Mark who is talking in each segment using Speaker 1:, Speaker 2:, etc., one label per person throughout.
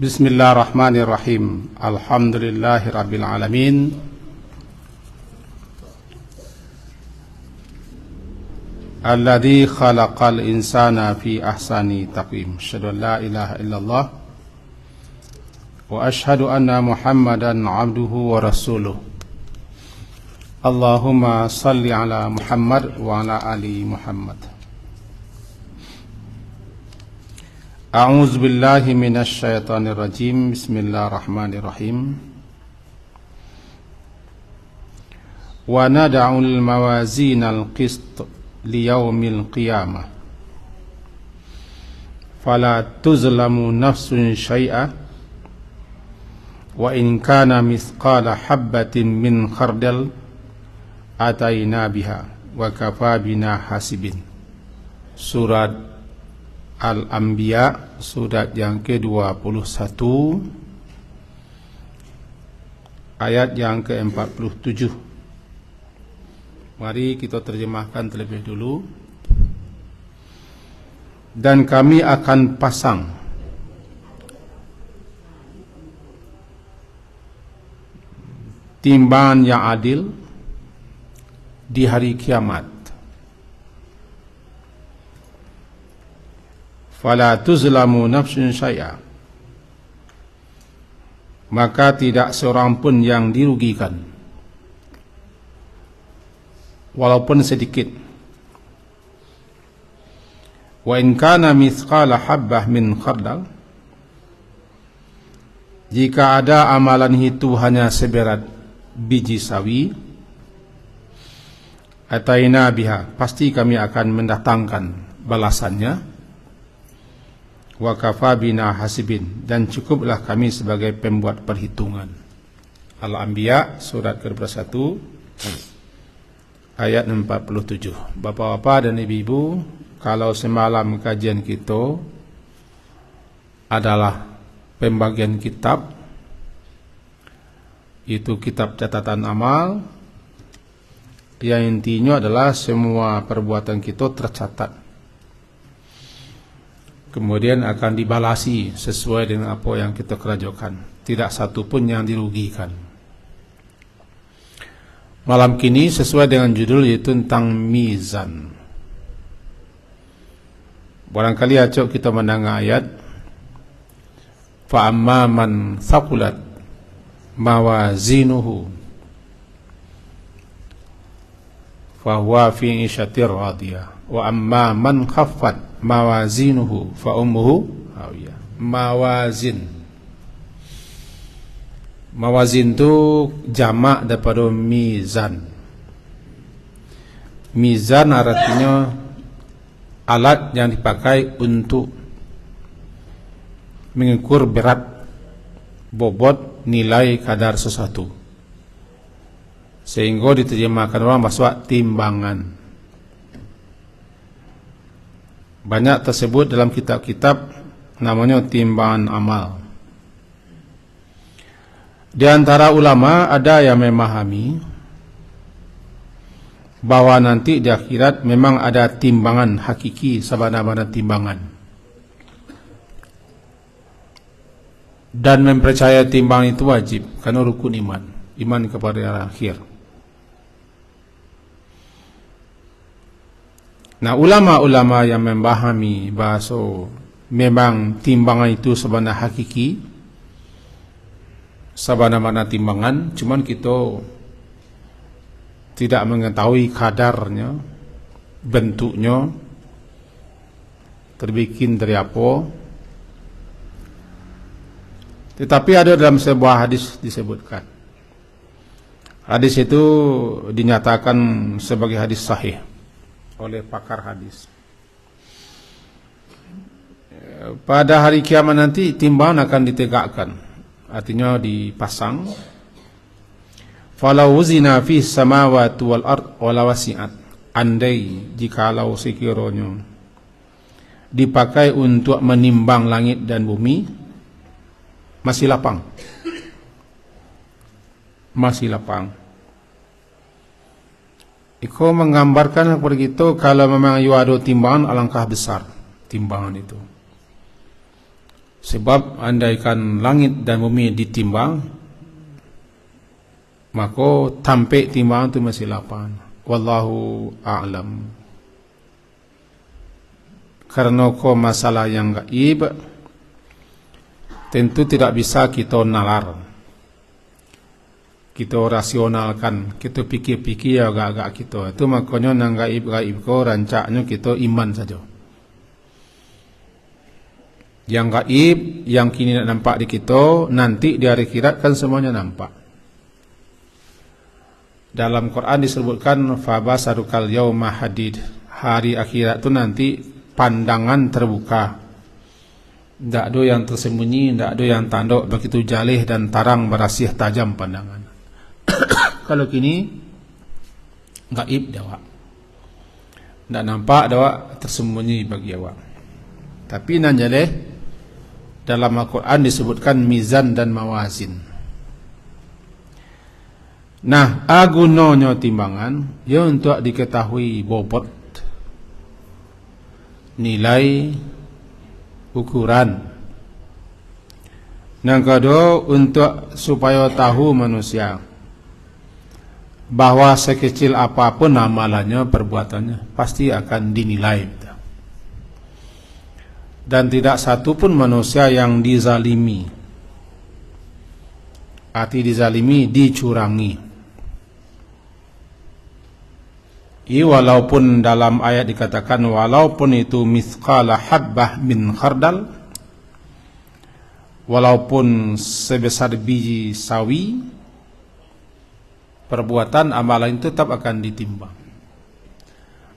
Speaker 1: Bismillahirrahmanirrahim. Alhamdulillahirabbil alamin. Alladzi khalaqal insana fi ahsani taqwim. Asyhadu an la ilaha illallah wa asyhadu anna Muhammadan abduhu wa rasuluh. Allahumma salli ala Muhammad wa ala ali Muhammad. A'udzu billahi minasy syaithanir rajim. Bismillahirrahmanirrahim. Wa nad'ul mawazinal qist liyaumil qiyamah fala tuzlamu nafsun syai'a wa in kana mithqala habbatin min khardal ataina biha wa kafa bina hasibin. Surat Al-Anbiya, surat yang ke-21, ayat yang ke-47. Mari kita terjemahkan terlebih dulu. Dan kami akan pasang timbangan yang adil di hari kiamat. Fala tuzlamu nafsun syai'a, maka tidak seorang pun yang dirugikan walaupun sedikit. Wa in kana mithqala habbah min khardal, jika ada amalan itu hanya seberat biji sawi, ataina biha, pasti kami akan mendatangkan balasannya. Wa kafa bina hasibin, dan cukuplah kami sebagai pembuat perhitungan. Al-Anbiya surat ke-21 ayat 47. Bapak-bapak dan ibu-ibu, kalau semalam kajian kita adalah pembagian kitab, itu kitab catatan amal, yang intinya adalah semua perbuatan kita tercatat, kemudian akan dibalasi sesuai dengan apa yang kita kerjakan. Tidak satu pun yang dirugikan. Malam kini sesuai dengan judul, yaitu tentang mizan. Barangkali acok kita mendengar ayat, fa amma man thaqulat mawazinuhu fa huwa fi 'ishatir radiyah wa amma man khaffat mawazinuhu fa ummuhu hawiyah. Mawazin itu jamak daripada mizan. Mizan artinya alat yang dipakai untuk mengukur berat, bobot, nilai kadar sesuatu, sehingga diterjemahkan orang bahasa timbangan. Banyak tersebut dalam kitab-kitab, namanya timbangan amal. Di antara ulama ada yang memahami bahwa nanti di akhirat memang ada timbangan hakiki, sabana-bana timbangan, dan mempercayai timbangan itu wajib karena rukun iman kepada hari akhir. Nah, ulama-ulama yang memahami bahasa memang timbangan itu sebenarnya hakiki, sabana-bana timbangan, cuman kita tidak mengetahui kadarnya, bentuknya, terbikin dari apa. Tetapi ada dalam sebuah hadis disebutkan. Hadis itu dinyatakan sebagai hadis sahih oleh pakar hadis. Pada hari kiamat nanti timbangan akan ditegakkan, artinya dipasang. Falau wuzina fi samawati wal ard wala wasi'at, andai jikalau sekiranya dipakai untuk menimbang langit dan bumi, masih lapang. Iko menggambarkan kepada kita kalau memang ada timbangan, alangkah besar timbangan itu. Sebab andaikan langit dan bumi ditimbang, maka tampik timbang tu masih 8. Wallahu a'lam. Karena ko masalah yang gaib tentu tidak bisa kita nalar, kita rasionalkan, kita pikir-pikir agak-agak kita. Itu makanya nang gaib-gaib ko rancaknya kita iman saja. Yang gaib, yang kini nak nampak di kita, nanti di hari akhirat kan semuanya nampak. Dalam Quran disebutkan fabasarukal yauma hadid. Hari akhirat tu nanti pandangan terbuka. Tak ada yang tersembunyi, tak ada yang tanduk, begitu jalih dan tarang berasih tajam pandangan. Kalau kini gaib dah, tak nampak dah, tersembunyi bagi awak. Tapi nan jalih dalam Al-Quran disebutkan mizan dan mawazin. Nah, agunanya timbangan ya untuk diketahui bobot, nilai, ukuran. Yang kedua, untuk supaya tahu manusia bahwa sekecil apapun amalannya, perbuatannya pasti akan dinilai. Dan tidak satu pun manusia yang dizalimi. Arti dizalimi, dicurangi. Walaupun dalam ayat dikatakan walaupun itu mithqala habbah min khardal, walaupun sebesar biji sawi, perbuatan amalan itu tetap akan ditimbang.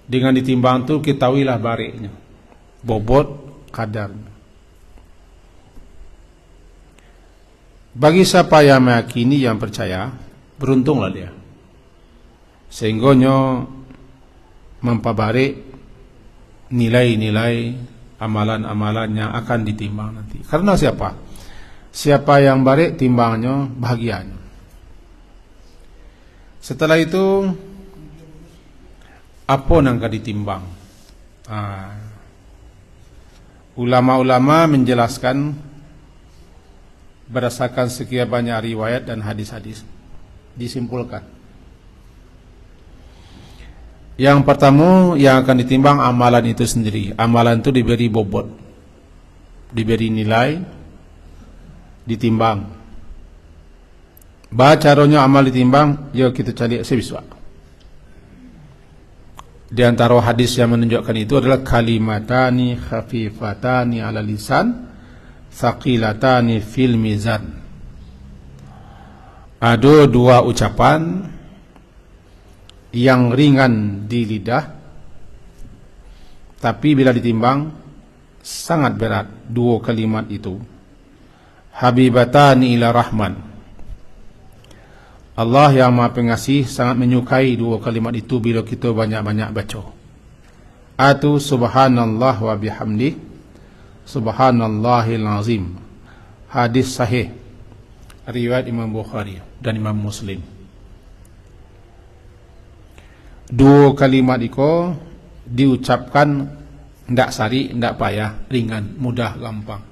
Speaker 1: Dengan ditimbang itu ketahuilah bariknya, bobot kadarnya. Bagi siapa yang meyakini, yang percaya, beruntunglah dia, sehingganya mempabarik nilai-nilai amalan-amalan yang akan ditimbang nanti. Karena siapa? Siapa yang barik timbangnya, bahagianya. Setelah itu, apa yang akan ditimbang? Ulama-ulama menjelaskan berdasarkan sekian banyak riwayat dan hadis-hadis, disimpulkan. Yang pertama yang akan ditimbang amalan itu sendiri. Amalan itu diberi bobot, diberi nilai, ditimbang. Caranya amal ditimbang, ya kita cari sebiswa. Di antara hadis yang menunjukkan itu adalah kalimatani khafifatani ala lisan thaqilatani fil mizan. Ada dua ucapan yang ringan di lidah, tapi bila ditimbang sangat berat. Dua kalimat itu, habibatani ila rahman. Allah yang Maha Pengasih sangat menyukai dua kalimat itu bila kita banyak-banyak baca. Atu subhanallah wa bihamdi subhanallahil azim. Hadis sahih riwayat Imam Bukhari dan Imam Muslim. Dua kalimat itu diucapkan ndak sari, ndak payah, ringan, mudah, gampang.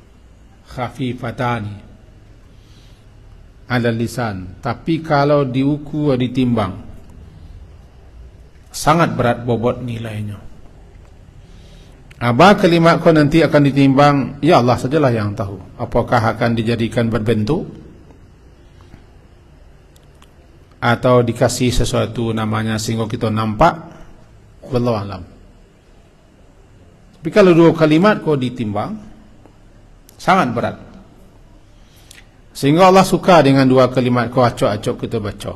Speaker 1: Khafifatani ala lisan. Tapi kalau diukur, ditimbang, sangat berat bobot nilainya. Apa kalimat kau nanti akan ditimbang, ya Allah sajalah yang tahu. Apakah akan dijadikan berbentuk, atau dikasih sesuatu namanya sehingga kita nampak, wallahu alam. Tapi kalau dua kalimat kau ditimbang, sangat berat. Sehingga Allah suka dengan dua kalimat kau acok-acok kita baca.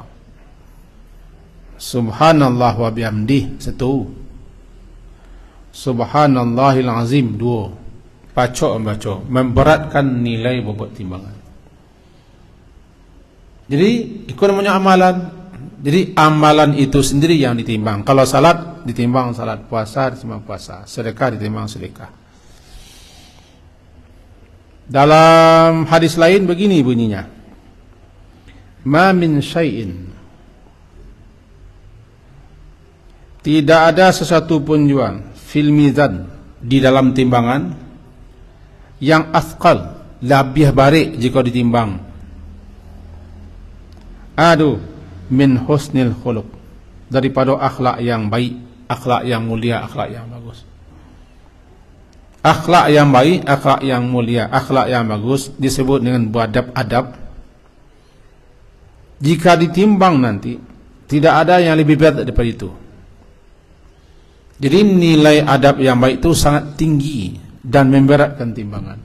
Speaker 1: Subhanallah wa bihamdih, satu. Subhanallahil azim, dua. Pacok membaca, memberatkan nilai bobot timbangan. Jadi itu namanya amalan. Jadi amalan itu sendiri yang ditimbang. Kalau salat ditimbang salat, puasa ditimbang puasa, sedekah ditimbang sedekah. Dalam hadis lain begini bunyinya, ma min syai'in, tidak ada sesuatu pun jual fil mizan, di dalam timbangan, yang athqal, lebih baik jika ditimbang. Adu min husnil khuluq, daripada akhlak yang baik, akhlak yang mulia, akhlak yang bagus. Akhlak yang baik, akhlak yang mulia, akhlak yang bagus disebut dengan beradab-adab. Jika ditimbang nanti, tidak ada yang lebih berat daripada itu. Jadi nilai adab yang baik itu sangat tinggi dan memberatkan timbangan.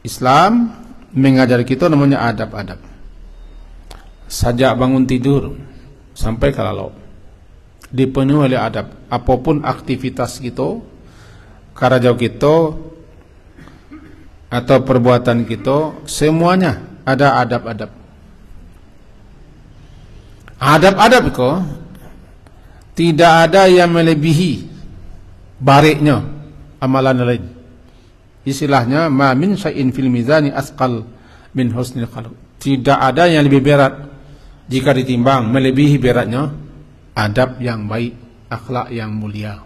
Speaker 1: Islam mengajar kita namanya adab-adab. Sejak bangun tidur sampai ke lalu dipenuhi oleh adab. Apapun aktivitas kita, kerja kita atau perbuatan kita, semuanya ada adab-adab. Adab-adab itu tidak ada yang melebihi baiknya amalan lain. Istilahnya ma min syai'in fil mizani asqal min husnil khuluq. Tidak ada yang lebih berat jika ditimbang melebihi beratnya adab yang baik, akhlak yang mulia.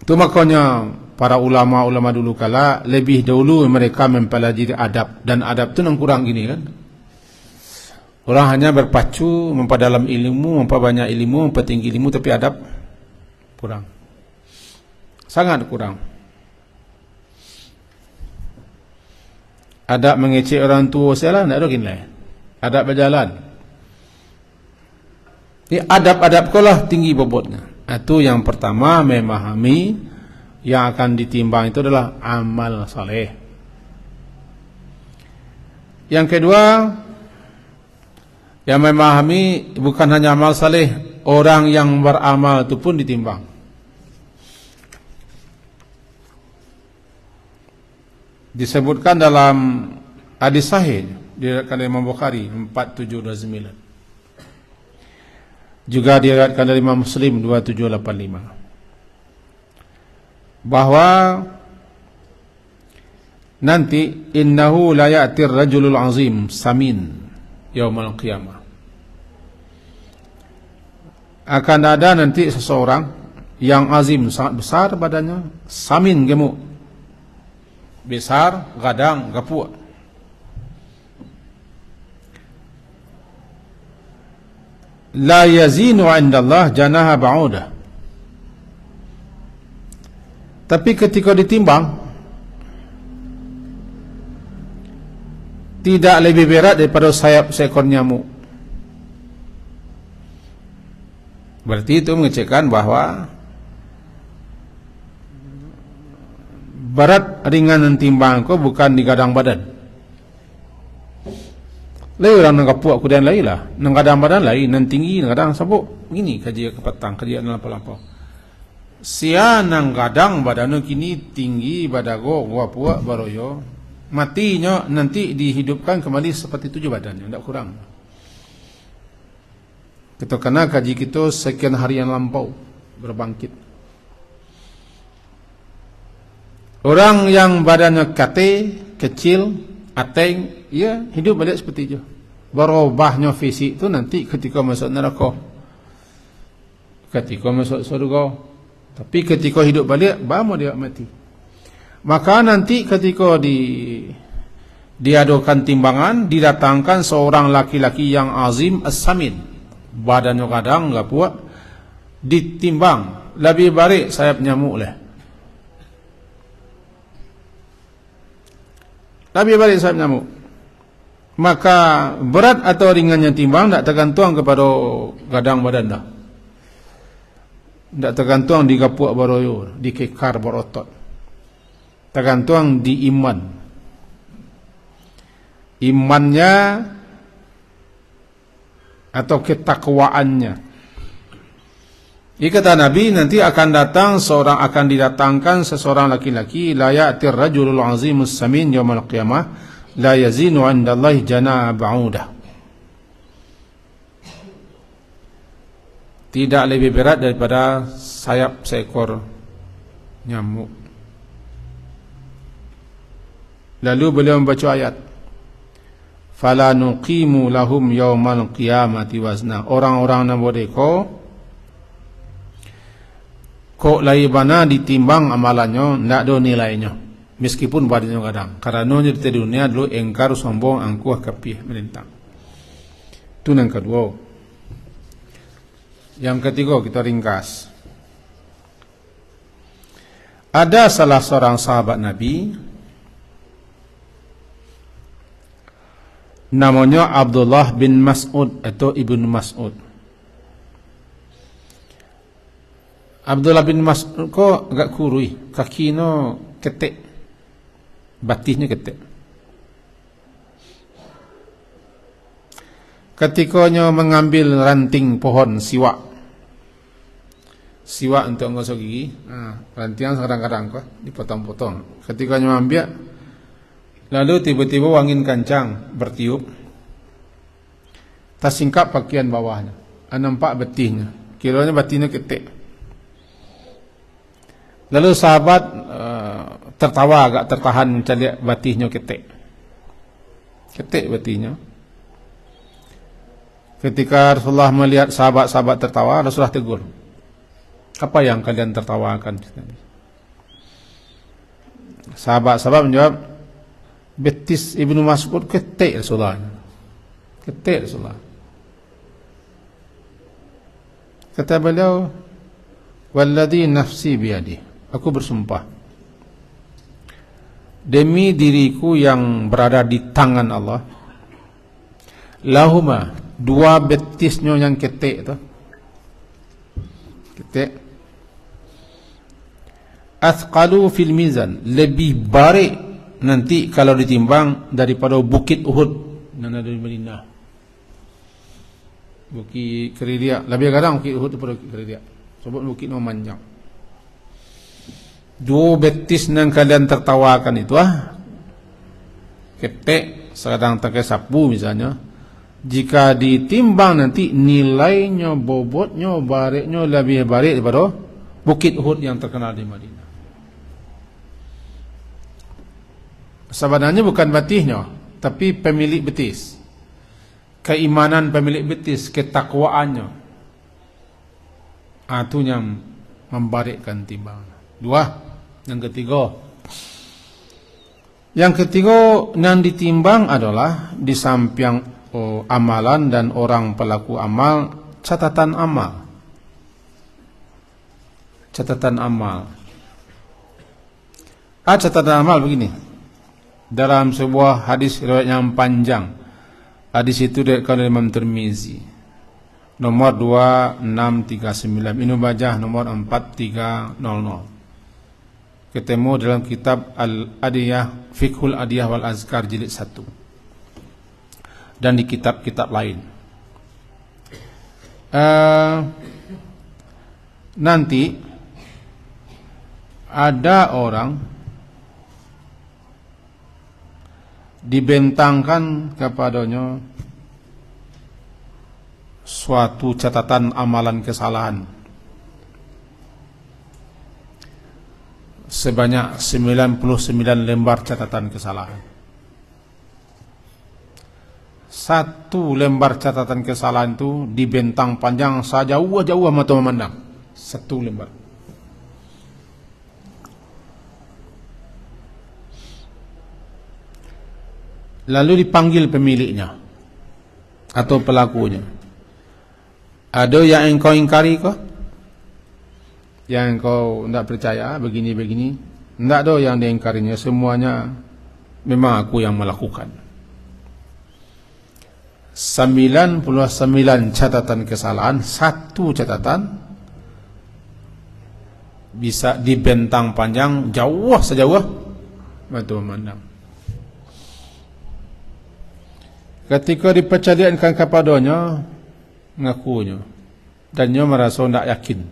Speaker 1: Itu makanya para ulama-ulama dulu kala lebih dahulu mereka mempelajari adab, dan adab itu yang kurang gini kan. Orang hanya berpacu memperdalam ilmu, memperbanyak ilmu, mempertinggi ilmu, tapi adab kurang. Sangat kurang. Adab mengecek orang tua saya lah, tidak ada gini. Adab berjalan. Ini adab-adab kaulah tinggi bobotnya. Itu yang pertama, memahami yang akan ditimbang itu adalah amal saleh. Yang kedua, yang memahami bukan hanya amal saleh, orang yang beramal itu pun ditimbang. Disebutkan dalam hadis sahih diriwayatkan oleh Imam Bukhari 4729. Juga diriwayatkan dari Imam Muslim 2785. Bahwa nanti innahu la ya'tir rajulul azim samin yaumal qiyamah. Akan ada nanti seseorang yang azim, sangat besar badannya, samin gemuk, besar, gadang, gapuk. La yazinu 'inda Allah janaha ba'udah. Tapi ketika ditimbang tidak lebih berat daripada sayap seekor nyamuk. Berarti itu mengecekkan bahwa berat ringan dan timbang kau bukan di gadang badan. Lain orang nak kapuk aku dan lain lah. Nang gadang badan lain, nang tinggi, nang gadang sabuk. Ini kajian ke petang, kajian lampau-lampau. Sia nang gadang badan kini tinggi badago gua puak baroyo. Matinya nanti dihidupkan kembali seperti tujuh badannya, tidak kurang. Kita kena kaji kita sekian hari yang lampau berbangkit. Orang yang badannya kate, kecil, ateng, ya hidup balik seperti itu. Berubahnya fisik itu nanti ketika masuk neraka, ketika masuk surga. Tapi ketika hidup balik, baru dia mati. Maka nanti ketika diadakan timbangan, didatangkan seorang laki-laki yang azim as-samin, badannya kadang enggak puak, ditimbang, lebih baik sayap nyamuk lah. Lebih baik sayap nyamuk. Maka berat atau ringannya timbang tidak tergantung kepada gadang badan dah. Tidak tergantung di gapuak baroyo, di kekar barotot. Tergantung di iman. Imannya atau ketakwaannya. Ini kata Nabi, nanti akan didatangkan seseorang laki-laki, la ya'tir rajulul azimus samin yaumal qiyamah la yazinu 'indallahi janaha ba'udah. Tidak lebih berat daripada sayap seekor nyamuk. Lalu beliau membaca ayat, fala nuqimu lahum yaumal qiyamati wazna. Orang-orang yang mereka kok lai bana ditimbang amalannya ndak ada nilainya meskipun badannya kadang karena di dunia dulu engkar sombong angkuh kapih melintang. Itu yang kedua. Yang ketiga kita ringkas. Ada salah seorang sahabat Nabi namanya Abdullah bin Mas'ud atau Ibnu Mas'ud. Abdullah bin Mas'ud kok agak kurui, kakinya ketek, batihnya ketek. Ketikanya mengambil ranting pohon siwak untuk menggosok gigi, rantingan kadang-kadang kok dipotong-potong. Ketikanya mengambil, lalu tiba-tiba angin kencang bertiup, tersingkap pakaian bawahnya, nampak betihnya, kiranya batihnya ketek. Lalu sahabat tertawa, agak tertahan mencari batihnya ketek batihnya. Ketika Rasulullah melihat sahabat-sahabat tertawa, Rasulullah tegur, apa yang kalian tertawakan? Sahabat-sahabat menjawab, betis Ibnu Mas'ud ketek Rasulullah. Ketek Rasulullah. Kata beliau, walladhi nafsi biyadi, aku bersumpah demi diriku yang berada di tangan Allah, lahuma, dua betisnya yang ketek itu, ketek, athqalu fil mizan, lebih barik nanti kalau ditimbang daripada bukit Uhud yang ada di Madinah. Bukit Keridia, lebih kadang bukit Uhud daripada bukit Keridia, sebab bukit memanjang. Dua betis yang kalian tertawakan itu ketek sedang pakai sapu misalnya, jika ditimbang nanti nilainya, bobotnya, bariknya lebih barik daripada bukit Uhud yang terkenal di Madinah. Sebenarnya bukan batihnya, tapi pemilik betis, keimanan pemilik betis, ketakwaannya, itu yang membarikkan timbangan. Dua. Yang ketiga yang ditimbang adalah di samping amalan dan orang pelaku amal, catatan amal. Catatan amal. Catatan amal begini. Dalam sebuah hadis riwayat yang panjang. Hadis itu diriwayatkan oleh Imam Tirmizi. Nomor 2639. Ibnu Majah nomor 4300. Ketemu dalam kitab Al-Adiyah, Fiqhul Adiyah wal Azkar jilid 1. Dan di kitab-kitab lain. Nanti ada orang dibentangkan kepadanya suatu catatan amalan kesalahan sebanyak 99 lembar catatan kesalahan. Satu lembar catatan kesalahan itu dibentang panjang sejauh-jauh mata memandang. Satu lembar. Lalu dipanggil pemiliknya atau pelakunya. Ada yang engkau ingkari kah? Yang engkau tidak percaya begini-begini? Tidak ada yang diingkarinya, semuanya memang aku yang melakukan. 99 catatan kesalahan, satu catatan bisa dibentang panjang jauh sejauh mata memandang. Ketika dipercayaan kepadanya, ngakunya, dan dia merasa tidak yakin.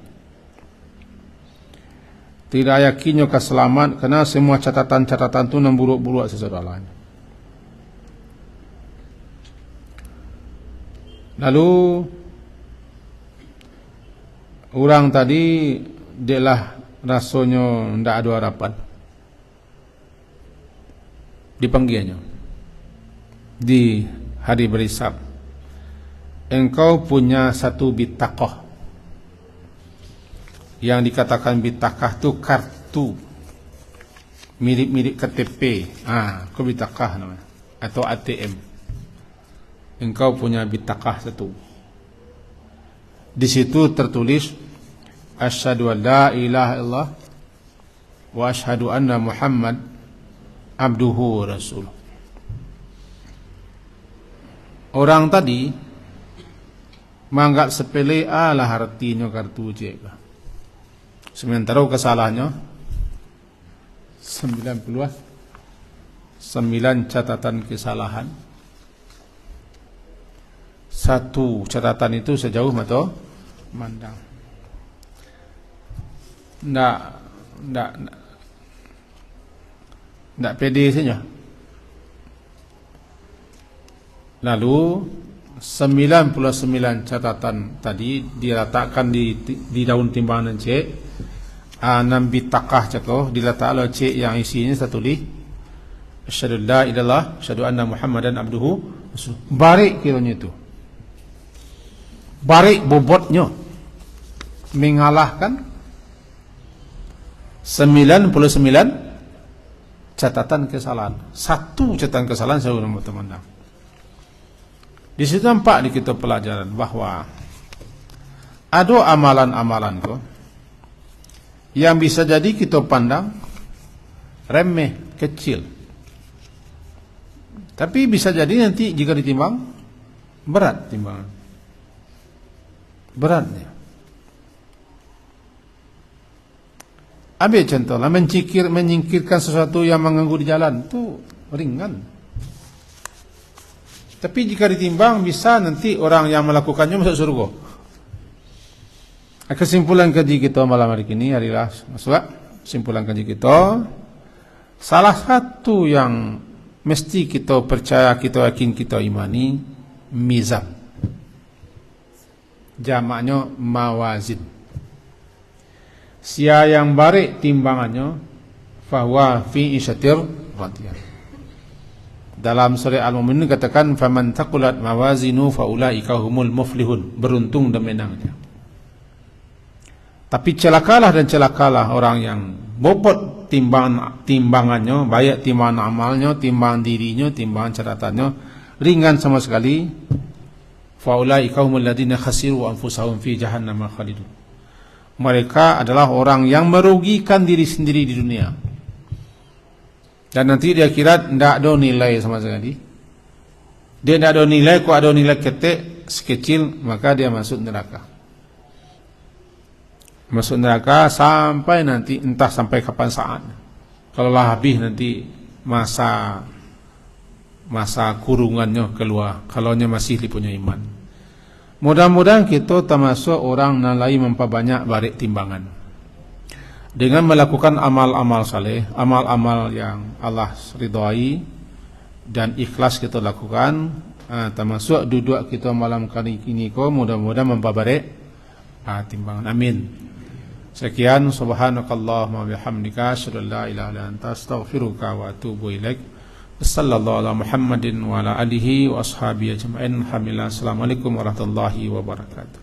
Speaker 1: Tidak yakinnya keselamatan karena semua catatan-catatan itu memburuk-buruk seseorang. Lalu orang tadi dialah rasanya tidak ada harapan. Dipanggilnya di hari berisab, engkau punya satu bitaqah Yang dikatakan bitakah tu kartu, mirip-mirip KTP. Kau bitakah namanya, atau ATM. Engkau punya bitakah satu. Di situ tertulis asyhadu an la ilaha illallah wa asyhadu anna Muhammad abduhu rasul. Orang tadi menganggap sepele alah artinya kartu cek. Sementara kesalahannya 9 catatan kesalahan. Satu catatan itu sejauh mata mandang. Ndak pede saja. Lalu 99 catatan tadi diletakkan di daun timbangan cek. 6 bitakah cakap diletak oleh cek yang isinya tertulis asyhadu la ilaha illallah asyhadu anna Muhammadan abduhu rasul. Barik kiranya itu. Barik bobotnya mengalahkan 99 catatan kesalahan. Satu catatan kesalahan saya sudah memandang. Di situ nampak di kitab pelajaran bahwa ada amalan-amalan kok yang bisa jadi kita pandang remeh, kecil. Tapi bisa jadi nanti jika ditimbang berat timbangan. Beratnya. Ambil contoh lah, menyingkirkan sesuatu yang mengganggu di jalan itu ringan. Tapi jika ditimbang bisa nanti orang yang melakukannya masuk surga. Kesimpulan kaji kita malam hari ini adalah kesimpulan kaji kita, salah satu yang mesti kita percaya, kita yakin, kita imani, mizan. Jamaknya mawazin. Sia yang barik timbangannya, fahuwa fi isyatir radiyah. Dalam surah Al-Mu'minun katakan faman taqulat mawazinu faulaika humul muflihun, beruntung dan menangnya. Tapi celakalah orang yang bobot timbangannya, baik timbangan amalnya, timbangan dirinya, timbangan catatannya ringan sama sekali. Faulaika humul ladzina khasiru anfusahum fi jahannam khalidun. Mereka adalah orang yang merugikan diri sendiri di dunia. Dan nanti di akhirat tidak ada nilai sama sekali. Dia tidak ada nilai, kok ada nilai ketek sekecil, maka dia masuk neraka. Masuk neraka sampai nanti, entah sampai kapan saat. Kalau lah habis nanti masa kurungannya keluar, kalaunya masih punya iman. Mudah-mudahan kita termasuk orang nalai memperbanyak barik timbangan dengan melakukan amal-amal saleh, amal-amal yang Allah ridhai dan ikhlas kita lakukan, termasuk duduk kita malam kali ini ko mudah-mudahan memperbarik timbangan. Amin. Sekian, subhanakallahumma bihamdika asyhadu an la ilaha illa anta astaghfiruka wa atubu ilaik. Sallallahu ala Muhammadin wa ala alihi wa ashabihi ajma'in. Alhamdulillah. Assalamualaikum warahmatullahi wabarakatuh.